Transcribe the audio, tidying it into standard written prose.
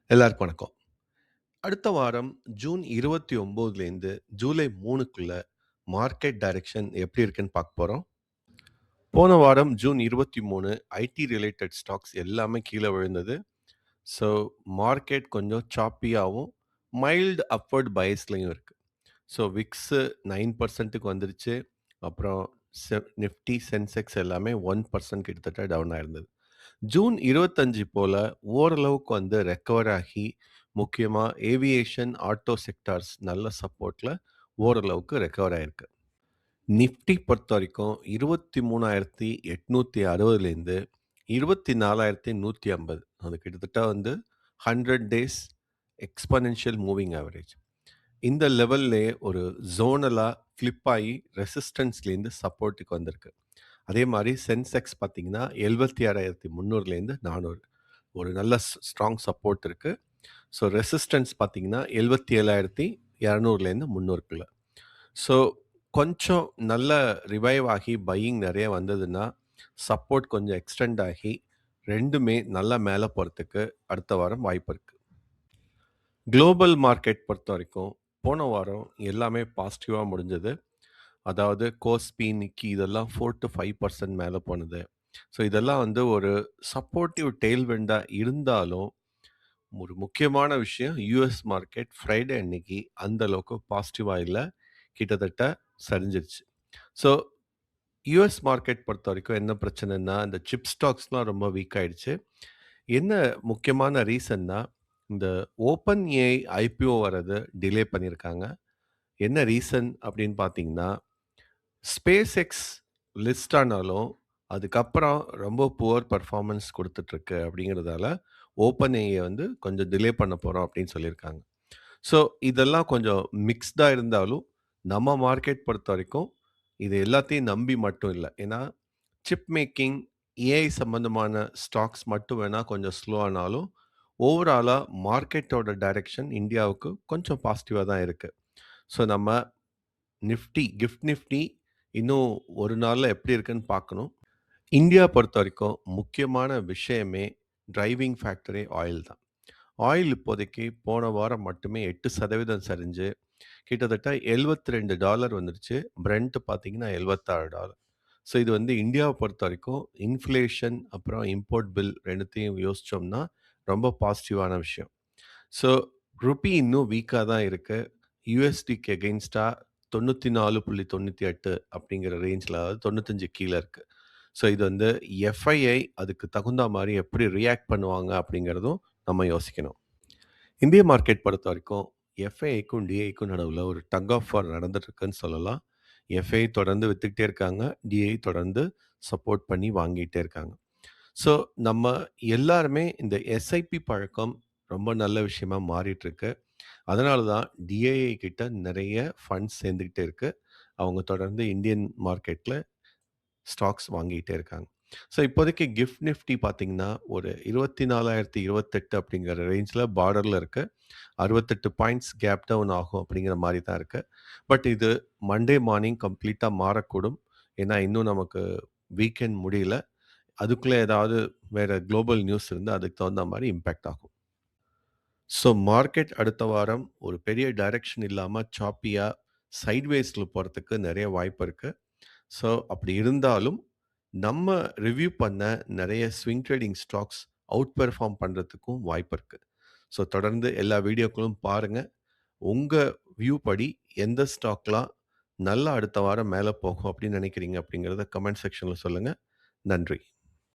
எல்லாருக்கும் வணக்கம். அடுத்த வாரம் ஜூன் 29லேருந்து ஜூலை 3க்குள்ள மார்க்கெட் டைரக்ஷன் எப்படி இருக்குன்னு பார்க்க போறோம். போன வாரம் ஜூன் 23 ஐடி ரிலேட்டட் ஸ்டாக்ஸ் எல்லாமே கீழ விழுந்தது. ஸோ மார்க்கெட் கொஞ்சம் சாப்பியாவும், மைல்டு அப்வர்ட் பயஸ்லயும் இருக்கு. ஸோ விக்ஸு 9%க்கு வந்துருச்சு. அப்புறம் நிஃப்டி, சென்செக்ஸ் எல்லாமே 1% கிட்டத்தட்ட டவுன் ஆயிருந்தது. ஜூன் 25 போல ஓரளவுக்கு வந்து ரெக்கவர் ஆகி, முக்கியமா ஏவியேஷன், ஆட்டோ செக்டார்ஸ் நல்ல சப்போர்ட்ல ஓரளவுக்கு ரெக்கவர் ஆயிருக்கு. நிஃப்டி பொறுத்தவரைக்கும் 23,860லேருந்து 24,150 அது கிட்டத்தட்ட வந்து 100 டேஸ் எக்ஸ்போனென்ஷியல் மூவிங் ஆவரேஜ். இந்த லெவல்லே ஒரு ஜோனலா ஃபிளிப் ஆயி ரெசிஸ்டன்ஸ்லேருந்து சப்போர்ட்டுக்கு வந்திருக்கு. அதே மாரி சென்செக்ஸ் பார்த்தீங்கன்னா, 76,300லேருந்து 400 ஒரு நல்ல ஸ்ட்ராங் சப்போர்ட் இருக்கு. ஸோ ரெசிஸ்டன்ஸ் பார்த்தீங்கன்னா, 77,200லேருந்து 300க்குள்ள. ஸோ கொஞ்சம் நல்ல ரிவைவ் ஆகி பையிங் நெறைய வந்ததுன்னா, சப்போர்ட் கொஞ்சம் எக்ஸ்டெண்ட் ஆகி 2மே நல்லா மேல போறதுக்கு அடுத்த வாரம் வாய்ப்பு இருக்கு. குளோபல் மார்க்கெட் பொறுத்தவரைக்கும், போன வாரம் எல்லாமே பாசிட்டிவா முடிஞ்சது. அதாவது கோஸ்பி, நிக்கி இதெல்லாம் 4-5% மேல போனது. ஸோ இதெல்லாம் வந்து ஒரு சப்போர்ட்டிவ் டெயில்விண்டா இருந்தாலும், ஒரு முக்கியமான விஷயம் யுஎஸ் மார்க்கெட் ஃப்ரைடே அன்னைக்கு அந்த அளவுக்கு பாசிட்டிவா இல்ல. கிட்டத்தட்ட சரிஞ்சிருச்சு. ஸோ யுஎஸ் மார்க்கெட் பொறுத்தவரைக்கும் என்ன பிரச்சனைன்னா, இந்த சிப் ஸ்டாக்ஸ்லாம் ரொம்ப வீக் ஆயிடுச்சு. என்ன முக்கியமான ரீசன்னா, இந்த ஓப்பன் ஏஐ ஐபிஓ வரது டிலே பண்ணியிருக்காங்க. என்ன ரீசன் அப்படின்னு பார்த்தீங்கன்னா, ஸ்பேஸ் எக்ஸ் லிஸ்ட் ஆனாலும், அதுக்கப்புறம் ரொம்ப புவர் பெர்ஃபார்மன்ஸ் குடுத்துட்டுருக்கு அப்படிங்கிறதால, ஓப்பன் ஏஐ வந்து கொஞ்சம் டிலே பண்ண போறோம் அப்படின்னு சொல்லியிருக்காங்க. ஸோ இதெல்லாம் கொஞ்சம் மிக்ஸ்டா இருந்தாலும், நம்ம மார்க்கெட் பொறுத்தவரைக்கும், இது எல்லாத்தையும் நம்பி மட்டும் இல்ல. ஏன்னா, சிப் மேக்கிங், ஏஐ சம்மந்தமான ஸ்டாக்ஸ் மட்டும் வேணா கொஞ்சம் ஸ்லோ ஆனாலும், ஓவராலா மார்க்கெட்டோட டைரக்ஷன் இந்தியாவுக்கு கொஞ்சம் பாசிட்டிவா தான் இருக்கு. ஸோ நம்ம நிஃப்டி, கிஃப்ட் நிஃப்டி இன்னும் ஒரு நாள்ல எப்படி இருக்குன்னு பார்க்கணும். இந்தியா பொறுத்தவரைக்கும் முக்கியமான விஷயமே டிரைவிங் ஃபேக்டரே ஆயில் தான். ஆயில் இப்போதைக்கு போன வாரம் மட்டுமே 8% சரிஞ்சு, கிட்டத்தட்ட $72 வந்துருச்சு. பிரெண்ட் பார்த்தீங்கன்னா $76. ஸோ இது வந்து இந்தியாவ பொறுத்தவரைக்கும் இன்ஃப்ளேஷன், அப்புறம் இம்போர்ட் பில் 2த்தையும் யோசிச்சோம்னா, ரொம்ப பாசிட்டிவான விஷயம். ஸோ ரூபி இன்னும் வீக்கா தான் இருக்கு. யுஎஸ்டிக்கு எகெயின்ஸ்டா 94.98 அப்படிங்கிற ரேஞ்ச்ல, அதாவது 95 கீழ இருக்கு. ஸோ இது வந்து எஃப்ஐஐ அதுக்கு தகுந்தா மாரி எப்படி ரியாக்ட் பண்ணுவாங்க அப்படிங்கிறதும் நம்ம யோசிக்கணும். இந்திய மார்க்கெட் பொறுத்தவரைக்கும் எஃப்ஐஐக்கும், டிஐக்கும் நடுவுல ஒரு டக் ஆஃப் வார் நடந்துட்டு இருக்குன்னு சொல்லலாம். எஃப்ஐ தொடர்ந்து வித்துக்கிட்டே இருக்காங்க. டிஐ தொடர்ந்து சப்போர்ட் பண்ணி வாங்கிட்டே இருக்காங்க. ஸோ நம்ம எல்லாருமே இந்த எஸ்ஐபி பழக்கம் ரொம்ப நல்ல விஷயமா மாறிட்டு இருக்கு. அதனால தான் டிஐஐ கிட்ட நெறைய ஃபண்ட்ஸ் சேர்ந்துகிட்டே இருக்கு. அவங்க தொடர்ந்து இந்தியன் மார்க்கெட்ல ஸ்டாக்ஸ் வாங்கிட்டே இருக்காங்க. ஸோ இப்போதைக்கு கிஃப்ட் நிஃப்டி பார்த்தீங்கன்னா, ஒரு 24,028 அப்படிங்கிற ரேஞ்ச்ல பார்டர்ல இருக்கு. 68 பாயிண்ட்ஸ் கேப் டவுன் ஆகும் அப்படிங்கிற மாரி தான் இருக்கு. பட் இது மண்டே மார்னிங் கம்ப்ளீட்டா மாறக்கூடும். ஏன்னா, இன்னும் நமக்கு வீக்கெண்ட் முடியல. அதுக்குள்ள ஏதாவது வேற குளோபல் நியூஸ் இருந்தா அதுக்கு தகுந்த மாரி இம்பாக்ட் ஆகும். ஸோ மார்க்கெட் அடுத்த வாரம் ஒரு பெரிய டைரக்ஷன் இல்லாம சாப்பியா சைட்வேஸ்ல போறதுக்கு நெறைய வாய்ப்பு இருக்கு. ஸோ அப்படி இருந்தாலும், நம்ம ரிவ்யூ பண்ண நெறைய swing trading stocks out perform பண்றதுக்கும் வாய்ப்பு இருக்கு. ஸோ தொடர்ந்து எல்லா வீடியோக்களும் பாருங்க. உங்க வியூ படி எந்த ஸ்டாக்லாம் நல்லா அடுத்த வாரம் மேல போகும் அப்படின்னு நினைக்கிறீங்க அப்படிங்கிறத கமெண்ட் செக்ஷன்ல சொல்லுங்க. நன்றி.